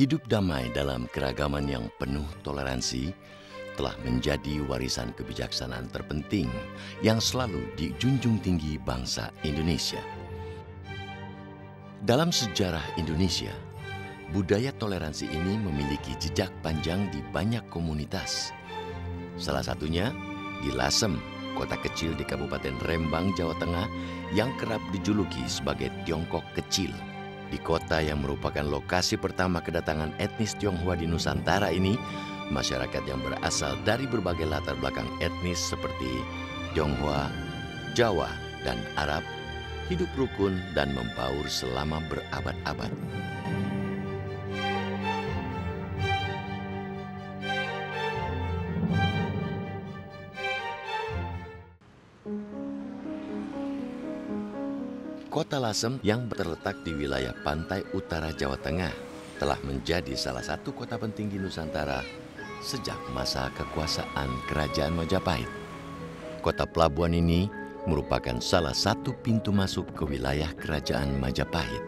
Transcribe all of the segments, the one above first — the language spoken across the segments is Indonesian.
Hidup damai dalam keragaman yang penuh toleransi telah menjadi warisan kebijaksanaan terpenting yang selalu dijunjung tinggi bangsa Indonesia. Dalam sejarah Indonesia, budaya toleransi ini memiliki jejak panjang di banyak komunitas. Salah satunya di Lasem, kota kecil di Kabupaten Rembang, Jawa Tengah yang kerap dijuluki sebagai Tiongkok Kecil. Di kota yang merupakan lokasi pertama kedatangan etnis Tionghoa di Nusantara ini, masyarakat yang berasal dari berbagai latar belakang etnis seperti Tionghoa, Jawa, dan Arab hidup rukun dan membaur selama berabad-abad. Kota Lasem yang terletak di wilayah pantai utara Jawa Tengah telah menjadi salah satu kota penting di Nusantara sejak masa kekuasaan Kerajaan Majapahit. Kota pelabuhan ini merupakan salah satu pintu masuk ke wilayah Kerajaan Majapahit.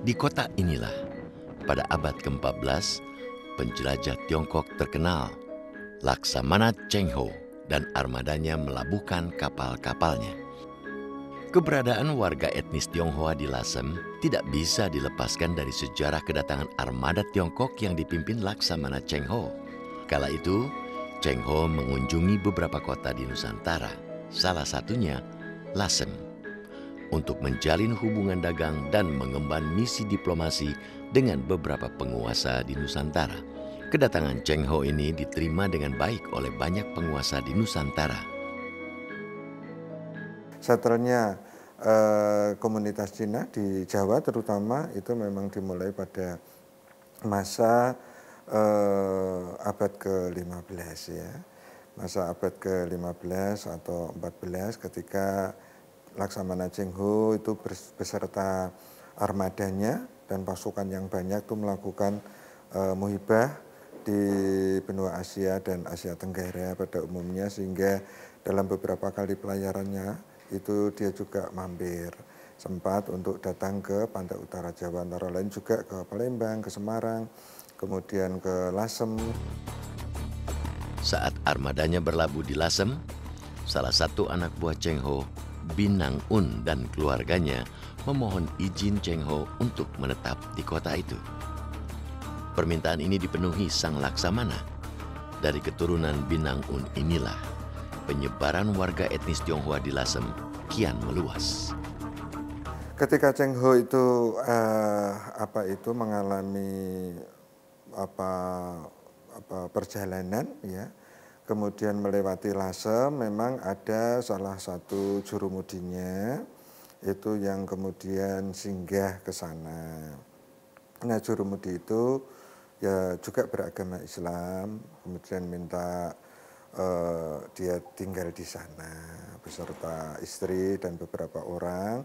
Di kota inilah, pada abad ke-14, penjelajah Tiongkok terkenal, Laksamana Cheng Ho, dan armadanya melabuhkan kapal-kapalnya. Keberadaan warga etnis Tionghoa di Lasem tidak bisa dilepaskan dari sejarah kedatangan armada Tiongkok yang dipimpin Laksamana Cheng Ho. Kala itu, Cheng Ho mengunjungi beberapa kota di Nusantara, salah satunya Lasem, untuk menjalin hubungan dagang dan mengemban misi diplomasi dengan beberapa penguasa di Nusantara. Kedatangan Cheng Ho ini diterima dengan baik oleh banyak penguasa di Nusantara. Setelahnya komunitas Cina di Jawa terutama itu memang dimulai pada masa abad ke-15 ya. Masa abad ke-15 atau 14 ketika Laksamana Cheng Ho itu beserta armadanya dan pasukan yang banyak itu melakukan muhibah di benua Asia dan Asia Tenggara pada umumnya, sehingga dalam beberapa kali pelayarannya itu dia juga mampir sempat untuk datang ke pantai utara Jawa, antara lain juga ke Palembang, ke Semarang, kemudian ke Lasem. Saat armadanya berlabuh di Lasem, salah satu anak buah Cheng Ho, Binang Un, dan keluarganya memohon izin Cheng Ho untuk menetap di kota itu. Permintaan ini dipenuhi sang Laksamana. Dari keturunan Binang Un inilah penyebaran warga etnis Tionghoa di Lasem kian meluas. Ketika Cheng Ho itu mengalami perjalanan ya, kemudian melewati Lasem, memang ada salah satu jurumudinya itu yang kemudian singgah ke sana. Nah, jurumudi itu ya juga beragama Islam, kemudian minta dia tinggal di sana beserta istri dan beberapa orang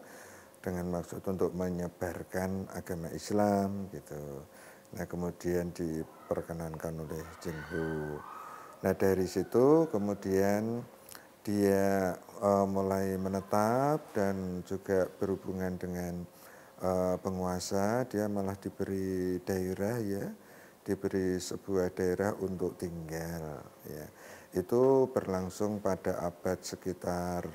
dengan maksud untuk menyebarkan agama Islam gitu. Nah, kemudian diperkenankan oleh Cheng Ho. Nah, dari situ kemudian dia mulai menetap dan juga berhubungan dengan penguasa. Dia malah diberi daerah ya, diberi sebuah daerah untuk tinggal ya. Itu berlangsung pada abad sekitar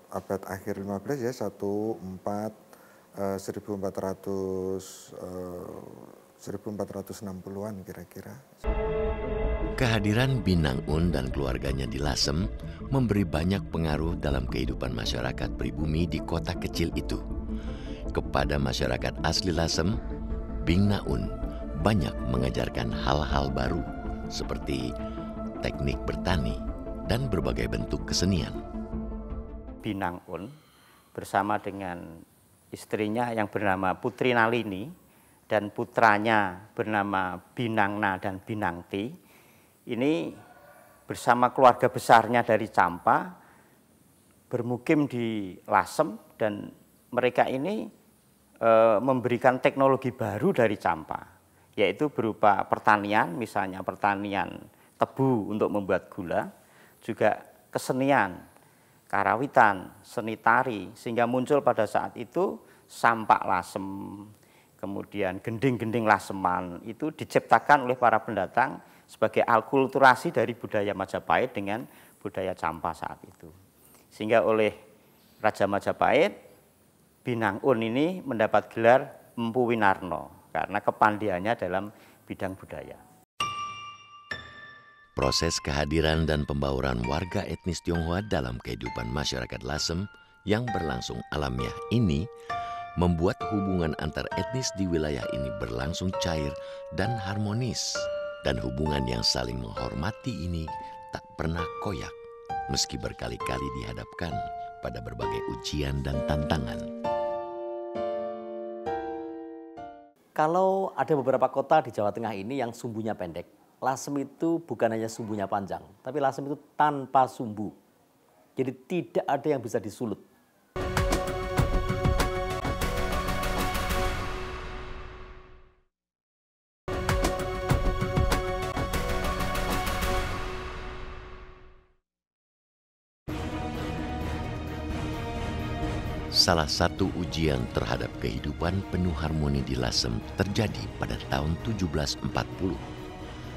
abad akhir 15 ya, 1460-an kira-kira. Kehadiran Binang Un dan keluarganya di Lasem memberi banyak pengaruh dalam kehidupan masyarakat pribumi di kota kecil itu. Kepada masyarakat asli Lasem, Binang Un banyak mengajarkan hal-hal baru seperti teknik bertani dan berbagai bentuk kesenian. Binang Un bersama dengan istrinya yang bernama Putri Nalini dan putranya bernama Binang Na dan Binang Ti, ini bersama keluarga besarnya dari Campa bermukim di Lasem, dan mereka ini memberikan teknologi baru dari Campa, yaitu berupa pertanian, misalnya pertanian tebu untuk membuat gula, juga kesenian, karawitan, seni tari, sehingga muncul pada saat itu Sampak Lasem, kemudian gending-gending Laseman, itu diciptakan oleh para pendatang sebagai akulturasi dari budaya Majapahit dengan budaya Campa saat itu. Sehingga oleh Raja Majapahit, Binangun ini mendapat gelar Empu Winarno karena kepandaiannya dalam bidang budaya. Proses kehadiran dan pembauran warga etnis Tionghoa dalam kehidupan masyarakat Lasem yang berlangsung alamiah ini membuat hubungan antar etnis di wilayah ini berlangsung cair dan harmonis. Dan hubungan yang saling menghormati ini tak pernah koyak, meski berkali-kali dihadapkan pada berbagai ujian dan tantangan. Kalau ada beberapa kota di Jawa Tengah ini yang sumbunya pendek, Lasem itu bukan hanya sumbunya panjang, tapi Lasem itu tanpa sumbu. Jadi tidak ada yang bisa disulut. Salah satu ujian terhadap kehidupan penuh harmoni di Lasem terjadi pada tahun 1740.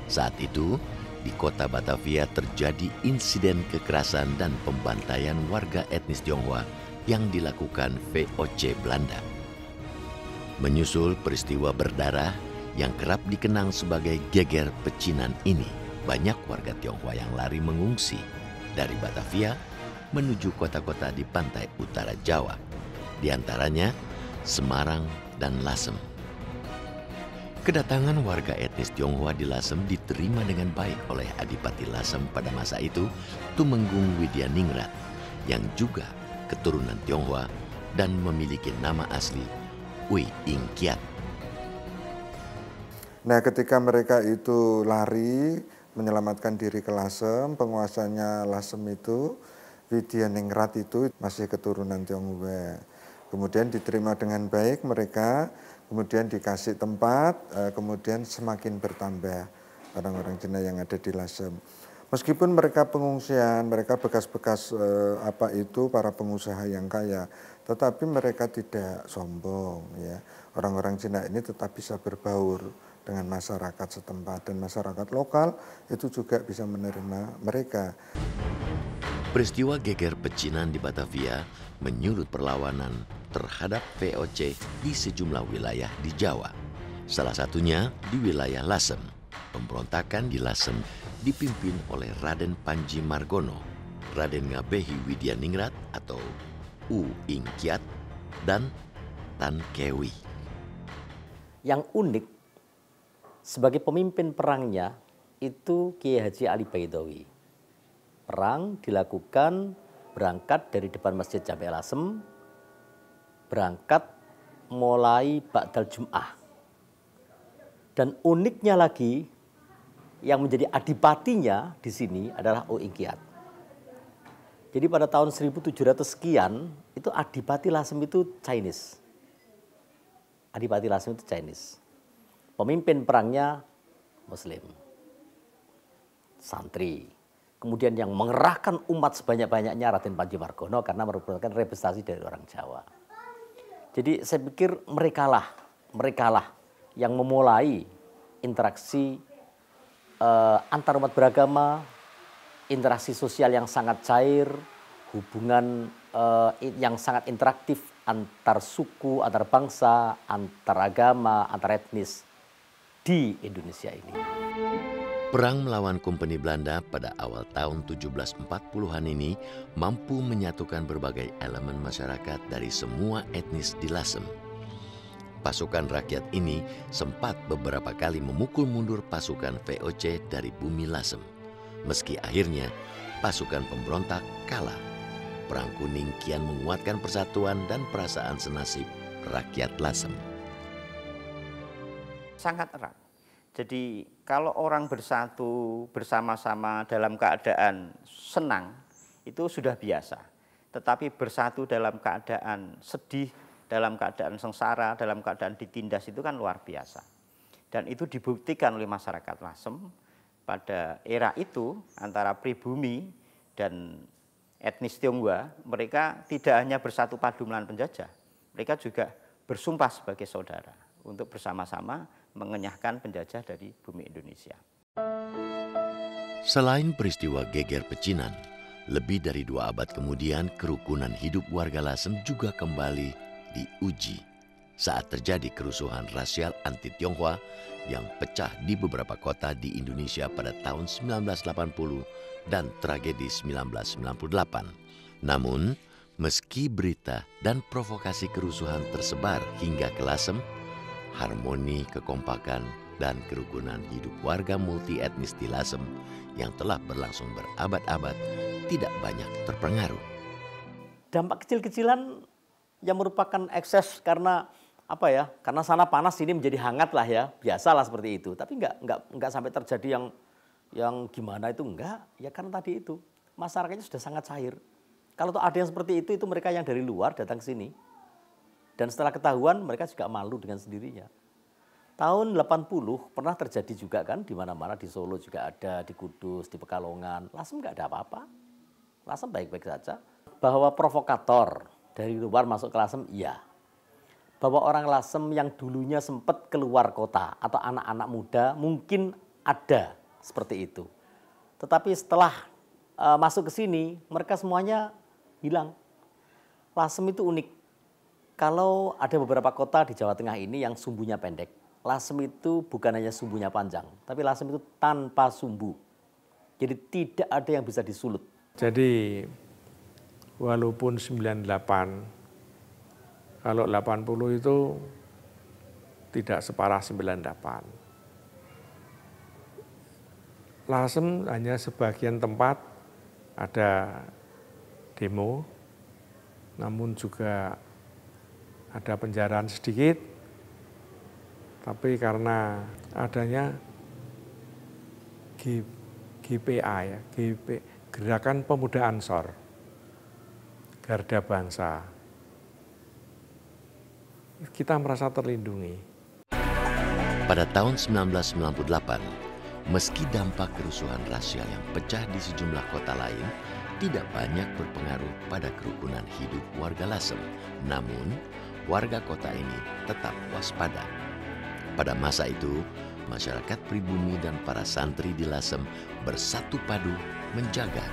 Saat itu, di kota Batavia terjadi insiden kekerasan dan pembantaian warga etnis Tionghoa yang dilakukan VOC Belanda. Menyusul peristiwa berdarah yang kerap dikenang sebagai geger pecinan ini, banyak warga Tionghoa yang lari mengungsi dari Batavia menuju kota-kota di pantai utara Jawa, di antaranya Semarang dan Lasem. Kedatangan warga etnis Tionghoa di Lasem diterima dengan baik oleh Adipati Lasem pada masa itu, Tumenggung Widyaningrat, yang juga keturunan Tionghoa dan memiliki nama asli Ui Ing Kiat. Nah, ketika mereka itu lari menyelamatkan diri ke Lasem, penguasanya Lasem itu Widyaningrat itu masih keturunan Tionghoa. Kemudian diterima dengan baik mereka, kemudian dikasih tempat, kemudian semakin bertambah orang-orang Cina yang ada di Lasem. Meskipun mereka pengungsian, mereka bekas-bekas para pengusaha yang kaya, tetapi mereka tidak sombong, ya. Orang-orang Cina ini tetap bisa berbaur dengan masyarakat setempat, dan masyarakat lokal itu juga bisa menerima mereka. Peristiwa geger pecinan di Batavia menyulut perlawanan terhadap VOC di sejumlah wilayah di Jawa. Salah satunya di wilayah Lasem. Pemberontakan di Lasem dipimpin oleh Raden Panji Margono, Raden Ngabehi Widyaningrat atau U Ing Kiat, dan Tan Kewi. Yang unik, sebagai pemimpin perangnya itu Kiai Haji Ali Baidowi. Perang dilakukan berangkat dari depan Masjid Jami' Lasem, berangkat mulai Ba'dal Jum'ah. Dan uniknya lagi, yang menjadi adipatinya di sini adalah U Ing Kiat. Jadi pada tahun 1700 sekian, itu adipati Lasem itu Chinese. Adipati Lasem itu Chinese. Pemimpin perangnya Muslim, santri. Kemudian yang mengerahkan umat sebanyak-banyaknya Raden Panji Margono karena merupakan representasi dari orang Jawa. Jadi saya pikir merekalah yang memulai interaksi antar umat beragama, interaksi sosial yang sangat cair, hubungan yang sangat interaktif antar suku, antar bangsa, antar agama, antar etnis di Indonesia ini. Perang melawan Kompeni Belanda pada awal tahun 1740-an ini mampu menyatukan berbagai elemen masyarakat dari semua etnis di Lasem. Pasukan rakyat ini sempat beberapa kali memukul mundur pasukan VOC dari bumi Lasem. Meski akhirnya pasukan pemberontak kalah, Perang Kuning kian menguatkan persatuan dan perasaan senasib rakyat Lasem. Sangat erat. Jadi kalau orang bersatu bersama-sama dalam keadaan senang itu sudah biasa. Tetapi bersatu dalam keadaan sedih, dalam keadaan sengsara, dalam keadaan ditindas itu kan luar biasa. Dan itu dibuktikan oleh masyarakat Lasem pada era itu antara pribumi dan etnis Tionghoa. Mereka tidak hanya bersatu padu melawan penjajah, mereka juga bersumpah sebagai saudara untuk bersama-sama mengenyahkan penjajah dari bumi Indonesia. Selain peristiwa geger pecinan, lebih dari 2 abad kemudian kerukunan hidup warga Lasem juga kembali diuji saat terjadi kerusuhan rasial anti-Tionghoa yang pecah di beberapa kota di Indonesia pada tahun 1980 dan tragedi 1998. Namun, meski berita dan provokasi kerusuhan tersebar hingga ke Lasem, harmoni, kekompakan, dan kerukunan hidup warga multi etnis di Lasem yang telah berlangsung berabad-abad tidak banyak terpengaruh. Dampak kecil-kecilan yang merupakan ekses karena karena sana panas sini menjadi hangat lah ya, biasalah seperti itu. Tapi enggak sampai terjadi yang gimana itu enggak, ya karena tadi itu masyarakatnya sudah sangat cair. Kalau ada yang seperti itu mereka yang dari luar datang ke sini. Dan setelah ketahuan mereka juga malu dengan sendirinya. Tahun 80 pernah terjadi juga kan di mana-mana, di Solo juga ada, di Kudus, di Pekalongan. Lasem enggak ada apa-apa. Lasem baik-baik saja. Bahwa provokator dari luar masuk ke Lasem, iya. Bahwa orang Lasem yang dulunya sempat keluar kota atau anak-anak muda mungkin ada seperti itu. Tetapi setelah masuk ke sini, mereka semuanya hilang. Lasem itu unik. Kalau ada beberapa kota di Jawa Tengah ini yang sumbunya pendek, Lasem itu bukan hanya sumbunya panjang, tapi Lasem itu tanpa sumbu. Jadi tidak ada yang bisa disulut. Jadi walaupun 98, kalau 80 itu tidak separah 98. Lasem hanya sebagian tempat ada demo, namun juga ada penjarahan sedikit. Tapi karena adanya GPA ya, Gerakan Pemuda Ansor, Garda Bangsa, kita merasa terlindungi. Pada tahun 1998, meski dampak kerusuhan rasial yang pecah di sejumlah kota lain tidak banyak berpengaruh pada kerukunan hidup warga Lasem, namun warga kota ini tetap waspada. Pada masa itu, masyarakat pribumi dan para santri di Lasem bersatu padu menjaga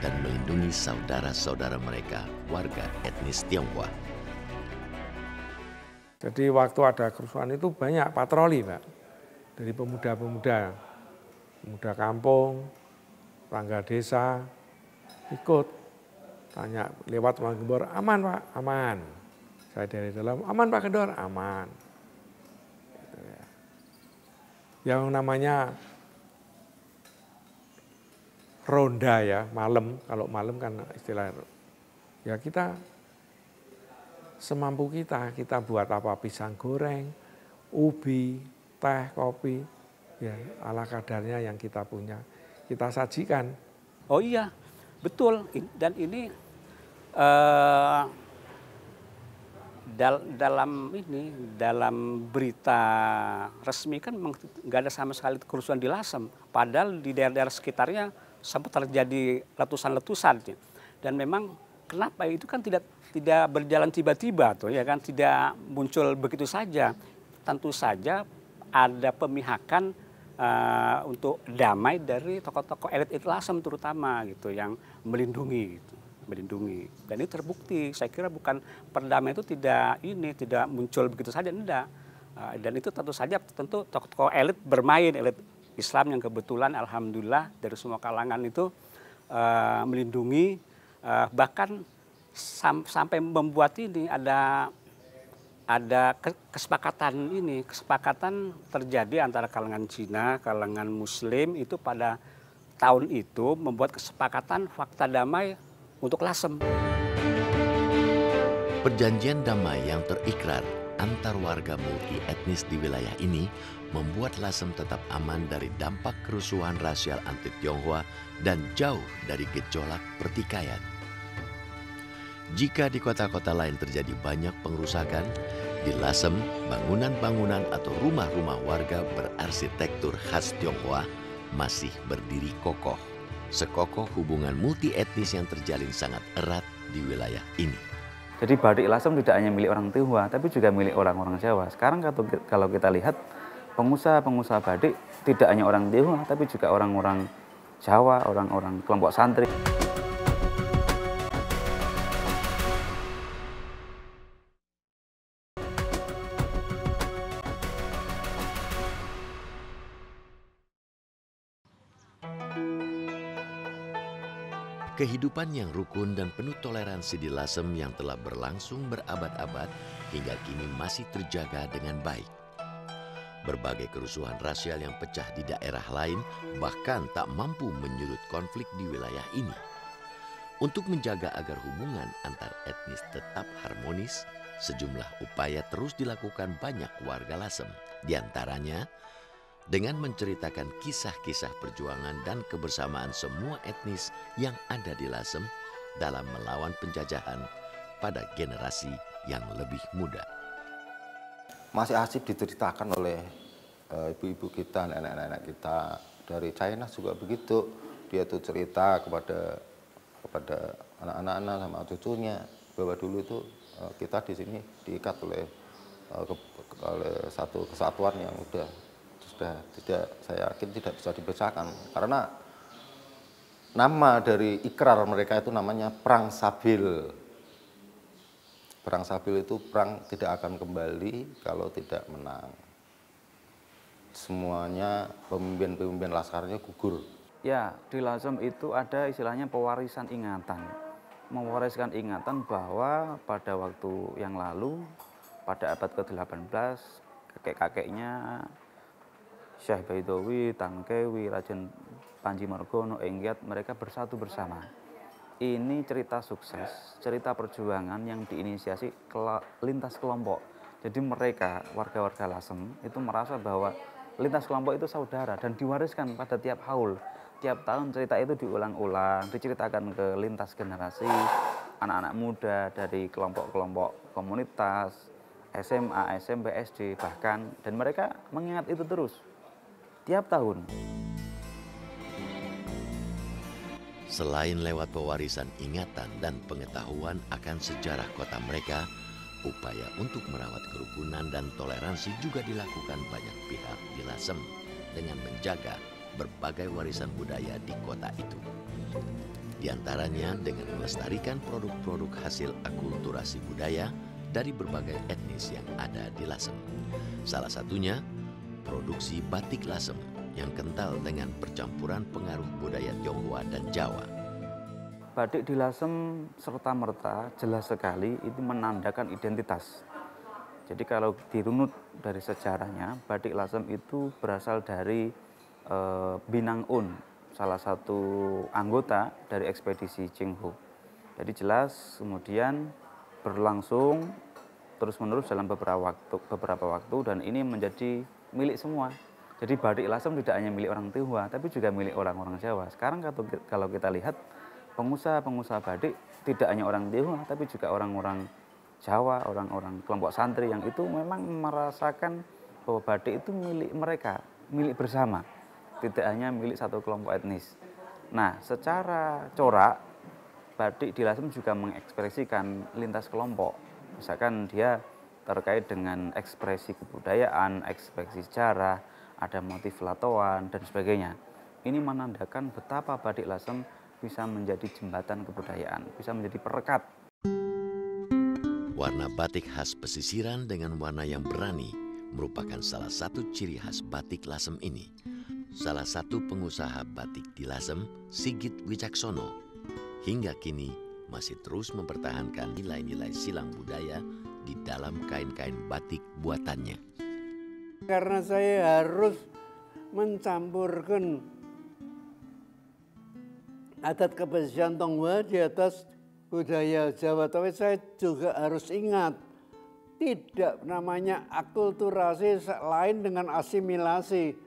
dan melindungi saudara-saudara mereka warga etnis Tionghoa. Jadi waktu ada kerusuhan itu banyak patroli, Pak. Dari pemuda-pemuda, pemuda kampung, tangga desa, ikut tanya lewat Mang Gembor, aman Pak, aman. Saya dari dalam, aman Pak Gendor, aman. Yang namanya ronda ya, malam, kalau malam kan istilah, ya kita semampu kita buat apa, pisang goreng, ubi, teh, kopi, ya ala kadarnya yang kita punya, kita sajikan. Oh iya, betul. Dan ini dalam berita resmi kan memang nggak ada sama sekali kerusuhan di Lasem. Padahal di daerah-daerah sekitarnya sempat terjadi letusan-letusan. Dan memang kenapa itu kan tidak berjalan tiba-tiba tuh ya kan, tidak muncul begitu saja. Tentu saja ada pemihakan untuk damai dari tokoh-tokoh elit Lasem terutama gitu yang melindungi gitu. Dan ini terbukti. Saya kira bukan perdamaian itu tidak muncul begitu saja, enggak. Dan itu tentu saja tokoh-tokoh elit bermain, elit Islam yang kebetulan alhamdulillah dari semua kalangan itu melindungi, bahkan sampai membuat ini ada kesepakatan terjadi antara kalangan Cina, kalangan Muslim itu pada tahun itu membuat kesepakatan fakta damai untuk Lasem. Perjanjian damai yang terikrar antar warga multi etnis di wilayah ini membuat Lasem tetap aman dari dampak kerusuhan rasial anti-Tionghoa dan jauh dari gejolak pertikaian. Jika di kota-kota lain terjadi banyak pengerusakan, di Lasem bangunan-bangunan atau rumah-rumah warga berarsitektur khas Tionghoa masih berdiri kokoh. Sekokoh hubungan multi etnis yang terjalin sangat erat di wilayah ini. Jadi batik Lasem tidak hanya milik orang Tionghoa, tapi juga milik orang-orang Jawa. Sekarang kalau kita lihat pengusaha-pengusaha batik tidak hanya orang Tionghoa, tapi juga orang-orang Jawa, orang-orang kelompok santri. Kehidupan yang rukun dan penuh toleransi di Lasem yang telah berlangsung berabad-abad hingga kini masih terjaga dengan baik. Berbagai kerusuhan rasial yang pecah di daerah lain bahkan tak mampu menyulut konflik di wilayah ini. Untuk menjaga agar hubungan antar etnis tetap harmonis, sejumlah upaya terus dilakukan banyak warga Lasem. Di antaranya, dengan menceritakan kisah-kisah perjuangan dan kebersamaan semua etnis yang ada di Lasem dalam melawan penjajahan pada generasi yang lebih muda. Masih asik diceritakan oleh ibu-ibu kita, nenek-nenek kita. Dari China juga begitu, dia tuh cerita kepada anak-anak sama cucunya bahwa dulu itu kita di sini diikat oleh satu kesatuan yang sudah tidak, saya yakin tidak bisa dibedakan, karena nama dari ikrar mereka itu namanya Perang Sabil. Perang Sabil itu perang tidak akan kembali kalau tidak menang. Semuanya pemimpin-pemimpin laskarnya gugur. Ya, di Lasem itu ada istilahnya pewarisan ingatan. Mewariskan ingatan bahwa pada waktu yang lalu, pada abad ke-18, kakek-kakeknya Syekh Baidowi, Tangkewi, Raden Panji Margono, Enggiat, mereka bersatu bersama. Ini cerita sukses, cerita perjuangan yang diinisiasi lintas kelompok. Jadi mereka, warga-warga Lasem, itu merasa bahwa lintas kelompok itu saudara dan diwariskan pada tiap haul. Tiap tahun cerita itu diulang-ulang, diceritakan ke lintas generasi, anak-anak muda dari kelompok-kelompok komunitas, SMA, SMP, SD, bahkan, dan mereka mengingat itu terus. Tiap tahun. Selain lewat pewarisan ingatan dan pengetahuan akan sejarah kota mereka, upaya untuk merawat kerukunan dan toleransi juga dilakukan banyak pihak di Lasem dengan menjaga berbagai warisan budaya di kota itu. Di antaranya dengan melestarikan produk-produk hasil akulturasi budaya dari berbagai etnis yang ada di Lasem. Salah satunya produksi batik Lasem yang kental dengan percampuran pengaruh budaya Tionghoa dan Jawa. Batik di Lasem serta-merta jelas sekali itu menandakan identitas. Jadi kalau dirunut dari sejarahnya, batik Lasem itu berasal dari Binang Un, salah satu anggota dari ekspedisi Chinghu. Jadi jelas kemudian berlangsung terus-menerus dalam beberapa waktu dan ini menjadi milik semua. Jadi batik Lasem tidak hanya milik orang Tionghoa, tapi juga milik orang-orang Jawa. Sekarang kalau kita lihat pengusaha-pengusaha batik tidak hanya orang Tionghoa, tapi juga orang-orang Jawa, orang-orang kelompok santri yang itu memang merasakan bahwa batik itu milik mereka, milik bersama, tidak hanya milik satu kelompok etnis. Nah, secara corak batik di Lasem juga mengekspresikan lintas kelompok. Misalkan dia terkait dengan ekspresi kebudayaan, ekspresi sejarah, ada motif latoan, dan sebagainya. Ini menandakan betapa batik Lasem bisa menjadi jembatan kebudayaan, bisa menjadi perekat. Warna batik khas pesisiran dengan warna yang berani merupakan salah satu ciri khas batik Lasem ini. Salah satu pengusaha batik di Lasem, Sigit Wicaksono, hingga kini masih terus mempertahankan nilai-nilai silang budaya di dalam kain-kain batik buatannya. Karena saya harus mencampurkan adat kebiasaan Tionghoa di atas budaya Jawa, tapi saya juga harus ingat tidak namanya akulturasi lain dengan asimilasi.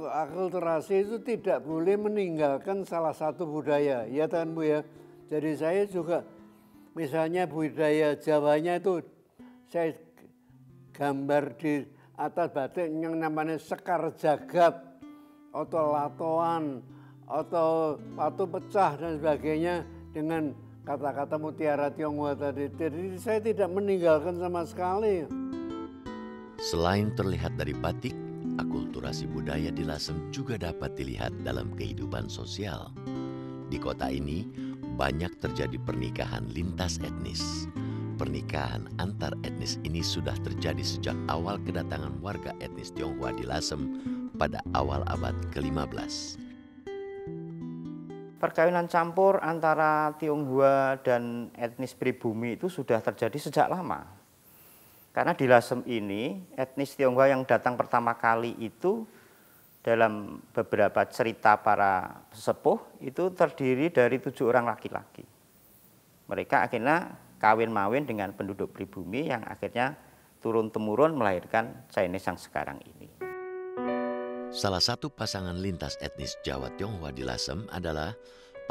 Akulturasi itu tidak boleh meninggalkan salah satu budaya, ya kan Bu ya. Jadi saya juga misalnya budaya Jawanya itu saya gambar di atas batik yang namanya sekar jagat, atau latoan, atau batu pecah dan sebagainya dengan kata-kata mutiara Tionghoa tadi. Jadi saya tidak meninggalkan sama sekali. Selain terlihat dari batik, akulturasi budaya di Lasem juga dapat dilihat dalam kehidupan sosial. Di kota ini banyak terjadi pernikahan lintas etnis. Pernikahan antar etnis ini sudah terjadi sejak awal kedatangan warga etnis Tionghoa di Lasem pada awal abad ke-15. Perkawinan campur antara Tionghoa dan etnis pribumi itu sudah terjadi sejak lama. Karena di Lasem ini, etnis Tionghoa yang datang pertama kali itu dalam beberapa cerita para sesepuh itu terdiri dari 7 orang laki-laki. Mereka akhirnya kawin-mawin dengan penduduk pribumi yang akhirnya turun-temurun melahirkan Chinese yang sekarang ini. Salah satu pasangan lintas etnis Jawa Tionghoa di Lasem adalah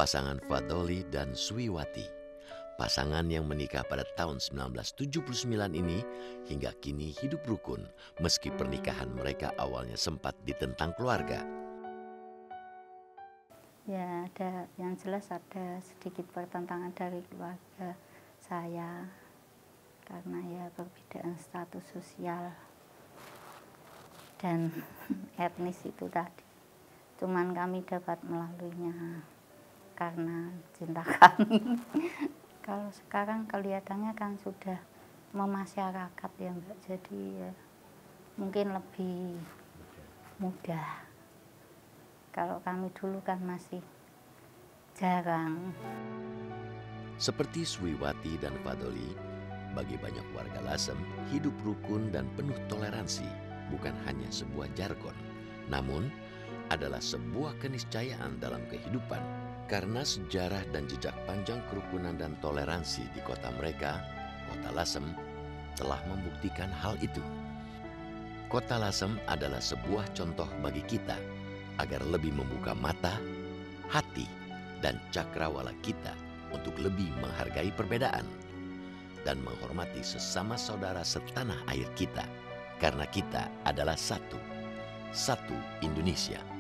pasangan Fadoli dan Suwiwati. Pasangan yang menikah pada tahun 1979 ini hingga kini hidup rukun meski pernikahan mereka awalnya sempat ditentang keluarga. Ya, ada yang jelas ada sedikit pertentangan dari keluarga saya karena ya perbedaan status sosial dan etnis itu tadi. Cuman kami dapat melaluinya karena cinta kami. Kalau sekarang kelihatannya kan sudah memasyarakat ya Mbak, jadi ya mungkin lebih mudah. Kalau kami dulu kan masih jarang. Seperti Suwiwati dan Fadoli, bagi banyak warga Lasem, hidup rukun dan penuh toleransi bukan hanya sebuah jargon, namun adalah sebuah keniscayaan dalam kehidupan. Karena sejarah dan jejak panjang kerukunan dan toleransi di kota mereka, Kota Lasem telah membuktikan hal itu. Kota Lasem adalah sebuah contoh bagi kita agar lebih membuka mata, hati, dan cakrawala kita untuk lebih menghargai perbedaan dan menghormati sesama saudara setanah air kita, karena kita adalah satu Indonesia.